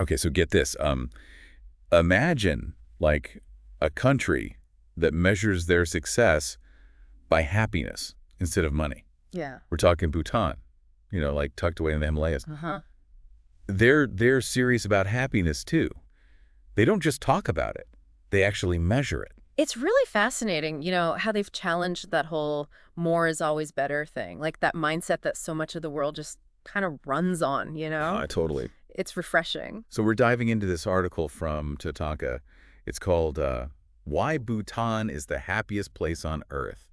Okay, so get this. Imagine like a country that measures their success by happiness instead of money. Yeah. We're talking Bhutan, like tucked away in the Himalayas. Uh-huh. They're serious about happiness too. They don't just talk about it. They actually measure it. It's really fascinating, how they've challenged that whole more is always better thing. Like that mindset that so much of the world just kind of runs on, Totally. It's refreshing. So we're diving into this article from TATANKA. It's called Why Bhutan is the Happiest Place on Earth.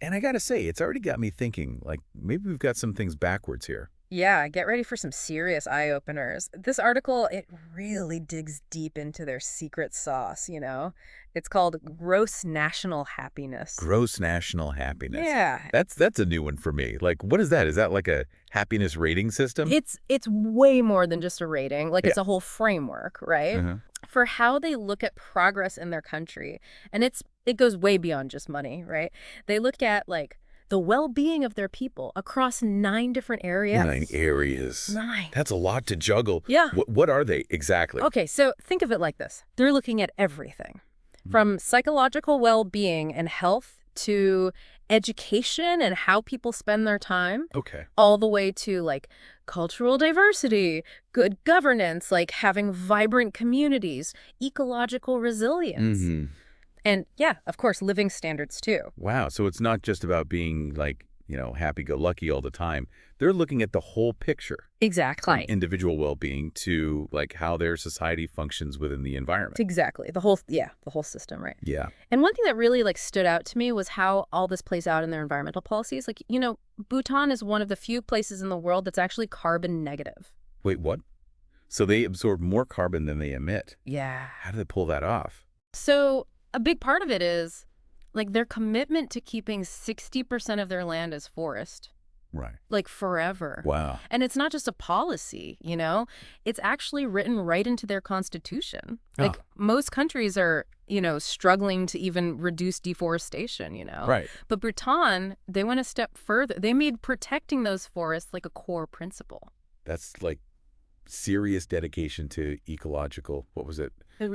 And I got to say, it's already got me thinking, like, maybe we've got some things backwards here. Yeah, get ready for some serious eye-openers. This article, it really digs deep into their secret sauce, It's called gross national happiness. Gross national happiness. Yeah. That's a new one for me. Like, what is that? Is that like a happiness rating system? It's way more than just a rating. Like, it's a whole framework, right? Uh-huh. For how they look at progress in their country. And it goes way beyond just money, right? They look at, like, the well-being of their people across 9 different areas. 9 areas. 9. That's a lot to juggle. Yeah. What are they exactly? Okay, so think of it like this. They're looking at everything, from psychological well-being and health to education and how people spend their time. Okay. All the way to, like, cultural diversity, good governance, like having vibrant communities, ecological resilience. Mm-hmm. And yeah, of course, living standards too. Wow. So it's not just about being like, happy-go-lucky all the time. They're looking at the whole picture. Exactly. From individual well-being to like how their society functions within the environment. Exactly. The whole system, right? Yeah. And one thing that really stood out to me was how all this plays out in their environmental policies. Like, Bhutan is one of the few places in the world that's actually carbon negative. Wait, what? So they absorb more carbon than they emit. Yeah. How do they pull that off? So a big part of it is like their commitment to keeping 60% of their land as forest. Right. Like forever. Wow. And it's not just a policy, It's actually written right into their constitution. Like most countries are, struggling to even reduce deforestation, Right. But Bhutan, they went a step further. They made protecting those forests like a core principle. That's like serious dedication to ecological, what was it?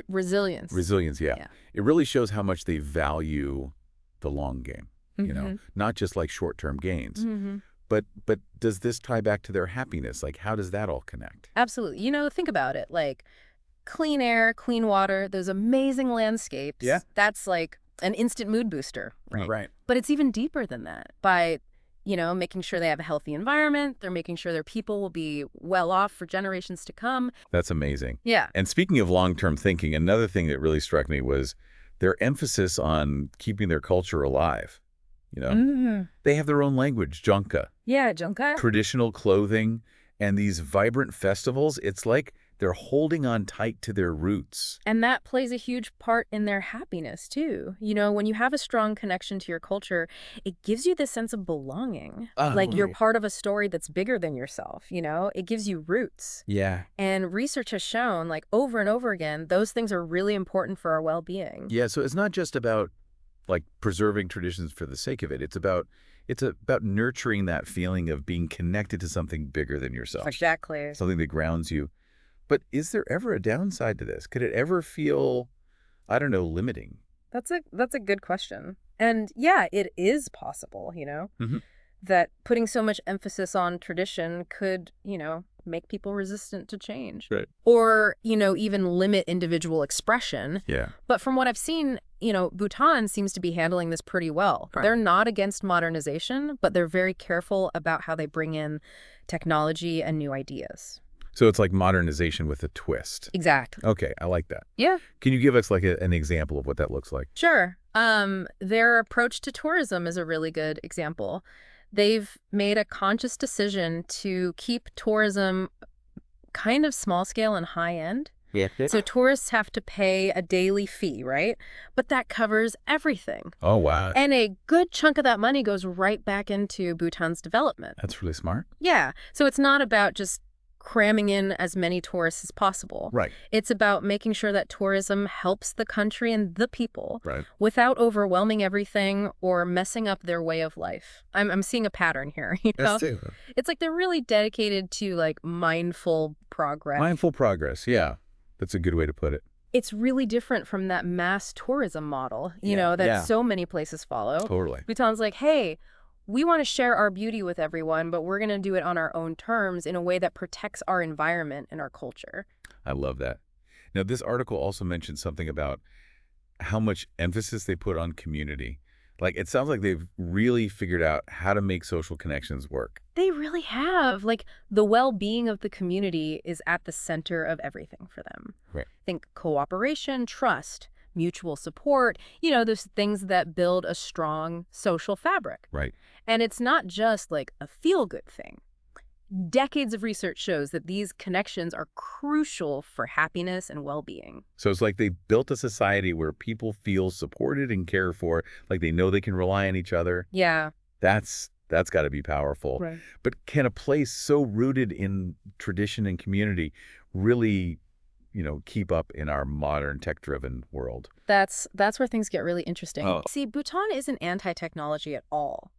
Resilience. Resilience, yeah. It really shows how much they value the long game, not just like short-term gains. Mm-hmm. But does this tie back to their happiness? Like, how does that all connect? Absolutely. Think about it. Like clean air, clean water, those amazing landscapes. Yeah. That's like an instant mood booster, right? Right. But it's even deeper than that. By making sure they have a healthy environment. They're making sure their people will be well off for generations to come. That's amazing. Yeah. And speaking of long-term thinking, another thing that really struck me was their emphasis on keeping their culture alive. They have their own language, 𝗔𝗓𝗓. Yeah, 𝗔𝗓𝗓. Traditional clothing and these vibrant festivals. It's like they're holding on tight to their roots. And that plays a huge part in their happiness, too. When you have a strong connection to your culture, it gives you this sense of belonging. Like you're part of a story that's bigger than yourself, It gives you roots. Yeah. And research has shown, like, over and over again, those things are really important for our well-being. Yeah, so it's not just about, like, preserving traditions for the sake of it. It's about nurturing that feeling of being connected to something bigger than yourself. Exactly. Something that grounds you. But is there ever a downside to this? Could it ever feel, I don't know, limiting? That's a good question. And yeah, it is possible, that putting so much emphasis on tradition could, make people resistant to change. Right. Or, even limit individual expression. Yeah. But from what I've seen, Bhutan seems to be handling this pretty well. Right. They're not against modernization, but they're very careful about how they bring in technology and new ideas. So it's like modernization with a twist. Exactly. Okay, I like that. Yeah. Can you give us like an example of what that looks like? Sure. Their approach to tourism is a really good example. They've made a conscious decision to keep tourism kind of small scale and high end. Yeah. So tourists have to pay a daily fee, right? But that covers everything. Oh, wow. And a good chunk of that money goes right back into Bhutan's development. That's really smart. Yeah. So it's not about just cramming in as many tourists as possible. Right. It's about making sure that tourism helps the country and the people Right. without overwhelming everything or messing up their way of life. I'm seeing a pattern here, you know? That's too. It's like they're really dedicated to like mindful progress. Mindful progress, yeah. That's a good way to put it. It's really different from that mass tourism model, you know, that so many places follow. Totally. Bhutan's like, hey, we want to share our beauty with everyone, but we're going to do it on our own terms in a way that protects our environment and our culture. I love that. Now, this article also mentioned something about how much emphasis they put on community. Like, it sounds like they've really figured out how to make social connections work. They really have. Like, the well-being of the community is at the center of everything for them. Right. Think cooperation, trust, mutual support, you know, those things that build a strong social fabric. Right. And it's not just like a feel-good thing. Decades of research shows that these connections are crucial for happiness and well-being. So it's like they built a society where people feel supported and cared for, like they know they can rely on each other. Yeah. That's got to be powerful. Right. But can a place so rooted in tradition and community really, you know, keep up in our modern tech-driven world? That's where things get really interesting. Oh. See, Bhutan isn't anti-technology at all,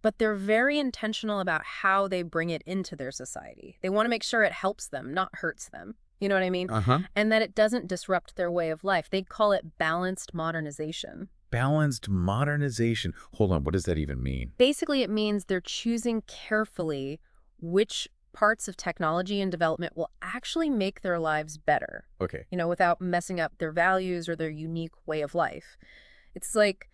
but they're very intentional about how they bring it into their society. They want to make sure it helps them, not hurts them. You know what I mean? And that it doesn't disrupt their way of life. They call it balanced modernization. Balanced modernization. Hold on, what does that even mean? Basically, it means they're choosing carefully which parts of technology and development will actually make their lives better. Okay. You know, without messing up their values or their unique way of life. It's like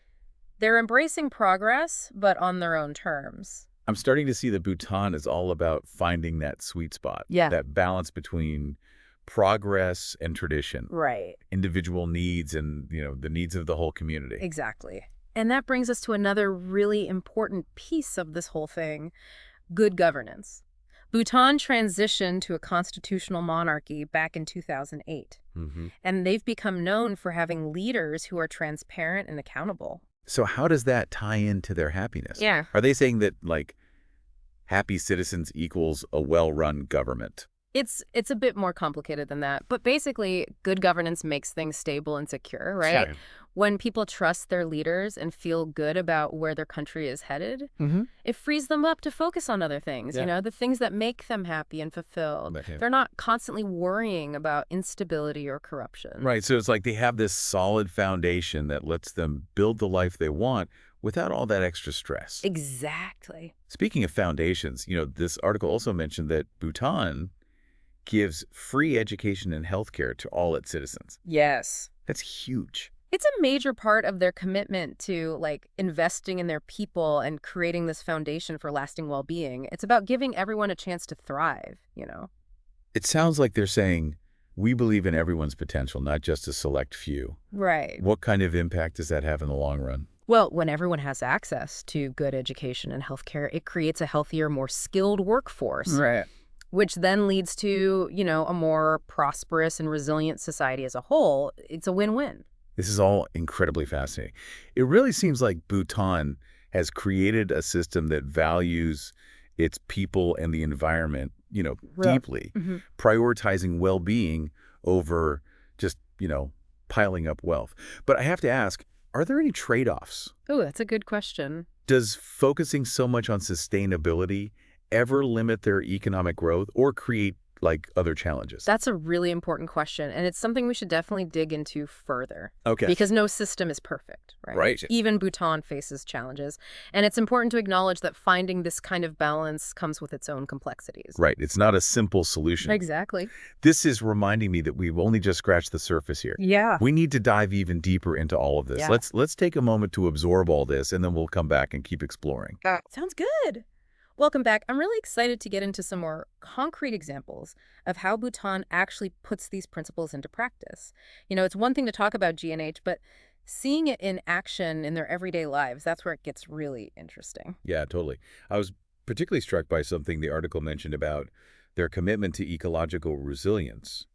they're embracing progress, but on their own terms. I'm starting to see that Bhutan is all about finding that sweet spot. Yeah. That balance between progress and tradition. Right. Individual needs and, you know, the needs of the whole community. Exactly. And that brings us to another really important piece of this whole thing, good governance. Bhutan transitioned to a constitutional monarchy back in 2008. And they've become known for having leaders who are transparent and accountable. So how does that tie into their happiness? Yeah. Are they saying that, like, happy citizens equals a well-run government? It's a bit more complicated than that. But basically, good governance makes things stable and secure, right? Sure. When people trust their leaders and feel good about where their country is headed, it frees them up to focus on other things, you know, the things that make them happy and fulfilled. They're not constantly worrying about instability or corruption. Right. So it's like they have this solid foundation that lets them build the life they want without all that extra stress. Exactly. Speaking of foundations, you know, this article also mentioned that Bhutan gives free education and healthcare to all its citizens. Yes. That's huge. It's a major part of their commitment to, like, investing in their people and creating this foundation for lasting well-being. It's about giving everyone a chance to thrive, you know? It sounds like they're saying, we believe in everyone's potential, not just a select few. Right. What kind of impact does that have in the long run? Well, when everyone has access to good education and healthcare, it creates a healthier, more skilled workforce. Right. Which then leads to, you know, a more prosperous and resilient society as a whole. It's a win-win. This is all incredibly fascinating. It really seems like Bhutan has created a system that values its people and the environment, you know, deeply, prioritizing well-being over just, you know, piling up wealth. But I have to ask, are there any trade-offs? Oh, that's a good question. Does focusing so much on sustainability ever limit their economic growth or create, like, other challenges? That's a really important question, and it's something we should definitely dig into further. Okay. Because no system is perfect, right? Right. Even Bhutan faces challenges, and it's important to acknowledge that finding this kind of balance comes with its own complexities. Right. It's not a simple solution. Exactly. This is reminding me that we've only just scratched the surface here. Yeah. We need to dive even deeper into all of this. Yeah. Let's take a moment to absorb all this, and then we'll come back and keep exploring. Sounds good. Welcome back. I'm really excited to get into some more concrete examples of how Bhutan actually puts these principles into practice. You know, it's one thing to talk about G&H, but seeing it in action in their everyday lives, that's where it gets really interesting. Yeah, totally. I was particularly struck by something the article mentioned about their commitment to ecological resilience.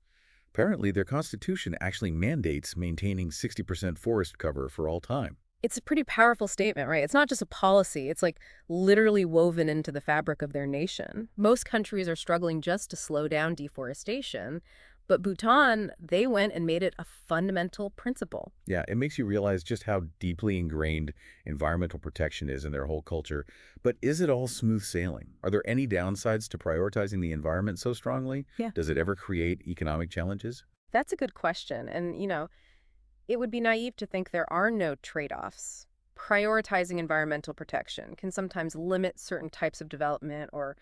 Apparently, their constitution actually mandates maintaining 60% forest cover for all time. It's a pretty powerful statement, right? It's not just a policy. It's like literally woven into the fabric of their nation. Most countries are struggling just to slow down deforestation, but Bhutan, they went and made it a fundamental principle. Yeah, it makes you realize just how deeply ingrained environmental protection is in their whole culture. But is it all smooth sailing? Are there any downsides to prioritizing the environment so strongly? Yeah. Does it ever create economic challenges? That's a good question. And, it would be naive to think there are no trade-offs. Prioritizing environmental protection can sometimes limit certain types of development or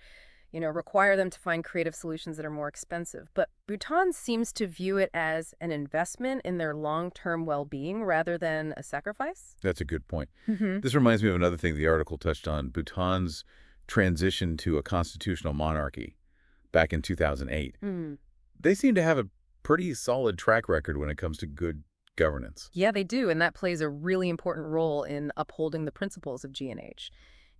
require them to find creative solutions that are more expensive. But Bhutan seems to view it as an investment in their long-term well-being rather than a sacrifice. That's a good point. Hmm. This reminds me of another thing the article touched on, Bhutan's transition to a constitutional monarchy back in 2008. Mm. They seem to have a pretty solid track record when it comes to good governance. Yeah, they do, and that plays a really important role in upholding the principles of G&H.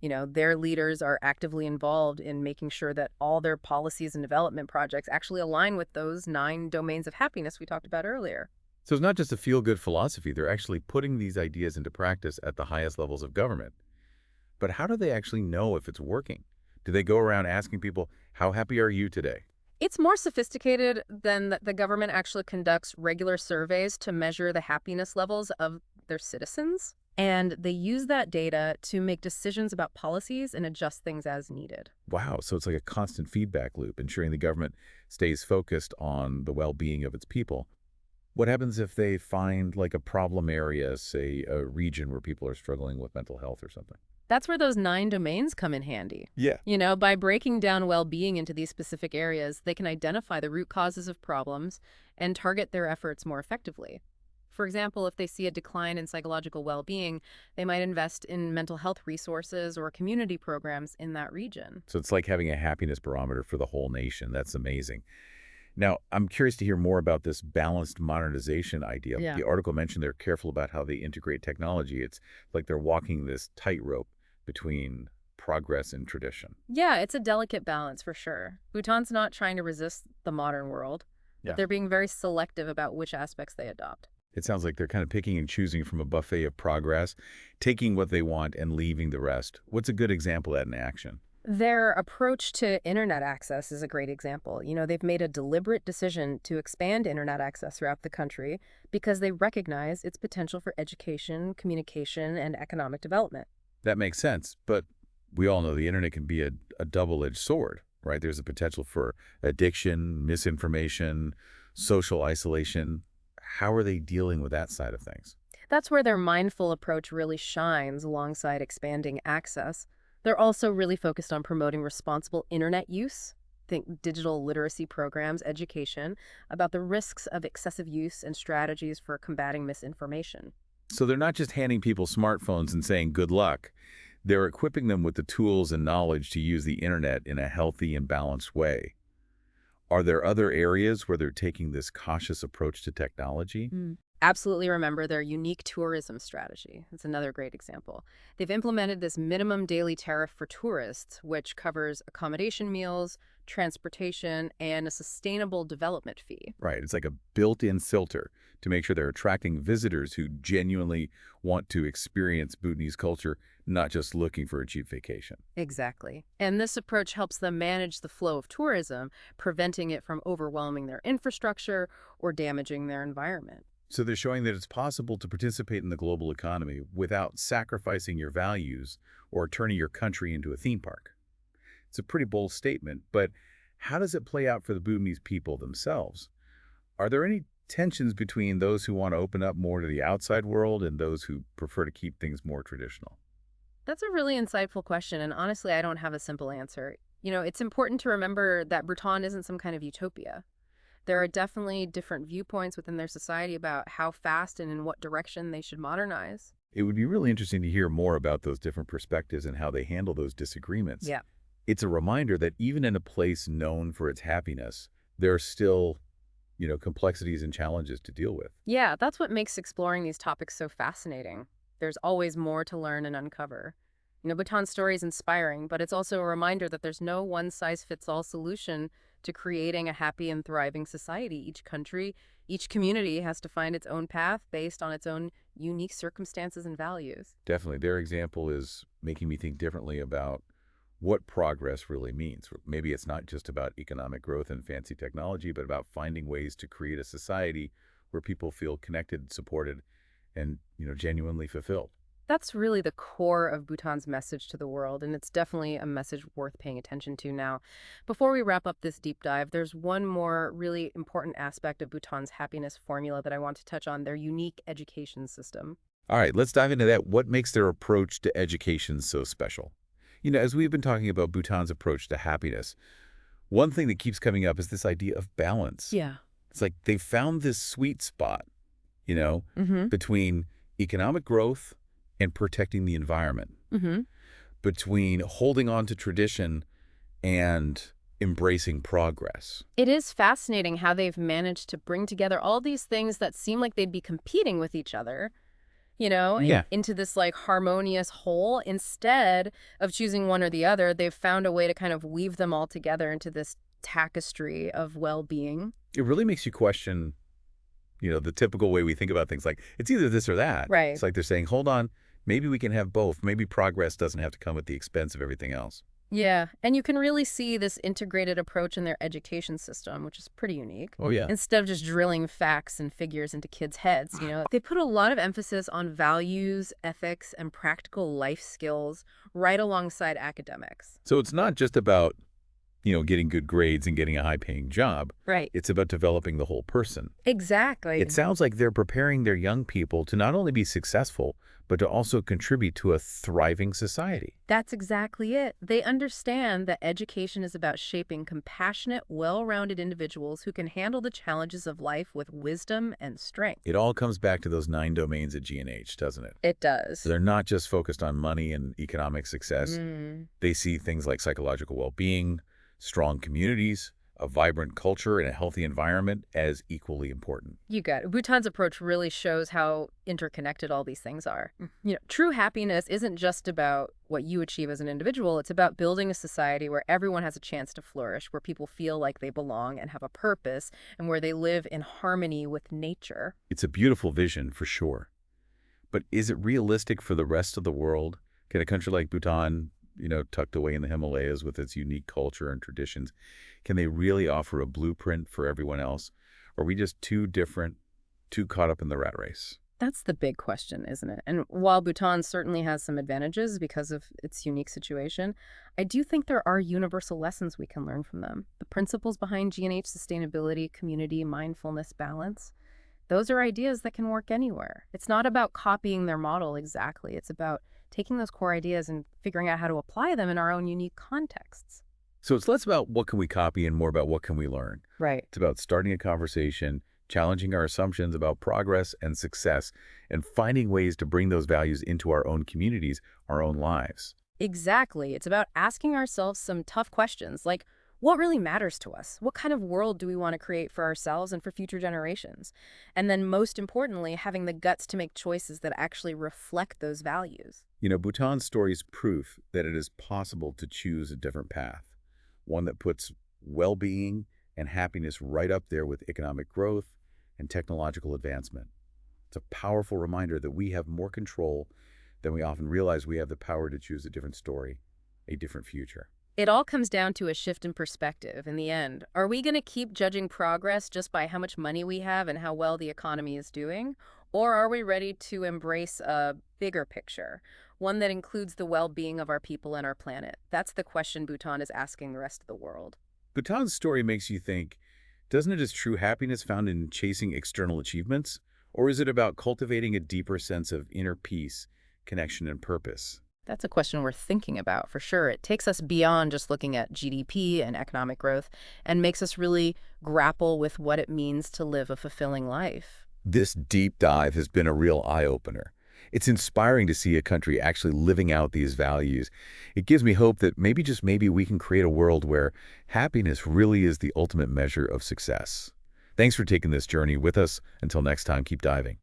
Their leaders are actively involved in making sure that all their policies and development projects actually align with those 9 domains of happiness we talked about earlier. So it's not just a feel-good philosophy. They're actually putting these ideas into practice at the highest levels of government. But how do they actually know if it's working? Do they go around asking people, how happy are you today? It's more sophisticated than that. The government actually conducts regular surveys to measure the happiness levels of their citizens, and they use that data to make decisions about policies and adjust things as needed. Wow, so it's like a constant feedback loop, ensuring the government stays focused on the well-being of its people. What happens if they find like a problem area, say a region where people are struggling with mental health or something? That's where those 9 domains come in handy. Yeah. By breaking down well-being into these specific areas, they can identify the root causes of problems and target their efforts more effectively. For example, if they see a decline in psychological well-being, they might invest in mental health resources or community programs in that region. So it's like having a happiness barometer for the whole nation. That's amazing. Now, I'm curious to hear more about this balanced modernization idea. Yeah. The article mentioned they're careful about how they integrate technology. It's like they're walking this tightrope between progress and tradition. Yeah, it's a delicate balance for sure. Bhutan's not trying to resist the modern world, Yeah. but they're being very selective about which aspects they adopt. It sounds like they're kind of picking and choosing from a buffet of progress, taking what they want and leaving the rest. What's a good example of that in action? Their approach to internet access is a great example. They've made a deliberate decision to expand internet access throughout the country because they recognize its potential for education, communication, and economic development. That makes sense, but we all know the internet can be a double-edged sword, right? There's a potential for addiction, misinformation, social isolation. How are they dealing with that side of things? That's where their mindful approach really shines alongside expanding access. They're also really focused on promoting responsible internet use. Think digital literacy programs, education, about the risks of excessive use and strategies for combating misinformation. So they're not just handing people smartphones and saying good luck. They're equipping them with the tools and knowledge to use the internet in a healthy and balanced way. Are there other areas where they're taking this cautious approach to technology? Absolutely remember their unique tourism strategy. It's another great example. They've implemented this minimum daily tariff for tourists, which covers accommodation meals, transportation, and a sustainable development fee. Right. It's like a built-in filter to make sure they're attracting visitors who genuinely want to experience Bhutanese culture, not just looking for a cheap vacation. Exactly. And this approach helps them manage the flow of tourism, preventing it from overwhelming their infrastructure or damaging their environment. So they're showing that it's possible to participate in the global economy without sacrificing your values or turning your country into a theme park. It's a pretty bold statement, but how does it play out for the Bhutanese people themselves? Are there any tensions between those who want to open up more to the outside world and those who prefer to keep things more traditional? That's a really insightful question, and honestly, I don't have a simple answer. It's important to remember that Bhutan isn't some kind of utopia. There are definitely different viewpoints within their society about how fast and in what direction they should modernize. It would be really interesting to hear more about those different perspectives and how they handle those disagreements. Yeah. It's a reminder that even in a place known for its happiness, there are still, complexities and challenges to deal with. Yeah, that's what makes exploring these topics so fascinating. There's always more to learn and uncover. Bhutan's story is inspiring, but it's also a reminder that there's no one-size-fits-all solution to creating a happy and thriving society. Each country, each community has to find its own path based on its own unique circumstances and values. Definitely. Their example is making me think differently about what progress really means. Maybe it's not just about economic growth and fancy technology, but about finding ways to create a society where people feel connected, supported, and, genuinely fulfilled. That's really the core of Bhutan's message to the world, and it's definitely a message worth paying attention to now. Before we wrap up this deep dive, there's one more really important aspect of Bhutan's happiness formula that I want to touch on, their unique education system. All right, let's dive into that. What makes their approach to education so special? As we've been talking about Bhutan's approach to happiness, one thing that keeps coming up is this idea of balance. Yeah. It's like they found this sweet spot, Mm-hmm. between economic growth and protecting the environment, Mm-hmm. between holding on to tradition and embracing progress. It is fascinating how they've managed to bring together all these things that seem like they'd be competing with each other, Yeah. into this like harmonious whole. Instead of choosing one or the other, they've found a way to kind of weave them all together into this tapestry of well-being. It really makes you question, the typical way we think about things, like it's either this or that. Right. It's like they're saying, hold on, maybe we can have both. Maybe progress doesn't have to come at the expense of everything else. Yeah, and you can really see this integrated approach in their education system, which is pretty unique. Oh, yeah. Instead of just drilling facts and figures into kids' heads, they put a lot of emphasis on values, ethics, and practical life skills right alongside academics. So it's not just about, getting good grades and getting a high-paying job. Right. It's about developing the whole person. Exactly. It sounds like they're preparing their young people to not only be successful, but to also contribute to a thriving society. That's exactly it. They understand that education is about shaping compassionate, well-rounded individuals who can handle the challenges of life with wisdom and strength. It all comes back to those 9 domains at G&H, doesn't it? It does. So they're not just focused on money and economic success. Mm. They see things like psychological well-being, strong communities, a vibrant culture, and a healthy environment as equally important. You got it. Bhutan's approach really shows how interconnected all these things are. True happiness isn't just about what you achieve as an individual. It's about building a society where everyone has a chance to flourish, where people feel like they belong and have a purpose, and where they live in harmony with nature. It's a beautiful vision, for sure. But is it realistic for the rest of the world? Can a country like Bhutan, tucked away in the Himalayas with its unique culture and traditions, can they really offer a blueprint for everyone else? Or are we just too different, too caught up in the rat race? That's the big question, isn't it? And while Bhutan certainly has some advantages because of its unique situation, I do think there are universal lessons we can learn from them. The principles behind G&H sustainability, community, mindfulness, balance, those are ideas that can work anywhere. It's not about copying their model exactly. It's about taking those core ideas and figuring out how to apply them in our own unique contexts. So it's less about what can we copy and more about what can we learn. Right. It's about starting a conversation, challenging our assumptions about progress and success, and finding ways to bring those values into our own communities, our own lives. Exactly. It's about asking ourselves some tough questions like, what really matters to us? What kind of world do we want to create for ourselves and for future generations? And then most importantly, having the guts to make choices that actually reflect those values. Bhutan's story is proof that it is possible to choose a different path, one that puts well-being and happiness right up there with economic growth and technological advancement. It's a powerful reminder that we have more control than we often realize. We have the power to choose a different story, a different future. It all comes down to a shift in perspective in the end. Are we going to keep judging progress just by how much money we have and how well the economy is doing? Or are we ready to embrace a bigger picture, one that includes the well-being of our people and our planet? That's the question Bhutan is asking the rest of the world. Bhutan's story makes you think, doesn't it is true happiness found in chasing external achievements? Or is it about cultivating a deeper sense of inner peace, connection, and purpose? That's a question worth thinking about, for sure. It takes us beyond just looking at GDP and economic growth and makes us really grapple with what it means to live a fulfilling life. This deep dive has been a real eye-opener. It's inspiring to see a country actually living out these values. It gives me hope that maybe, just maybe, we can create a world where happiness really is the ultimate measure of success. Thanks for taking this journey with us. Until next time, keep diving.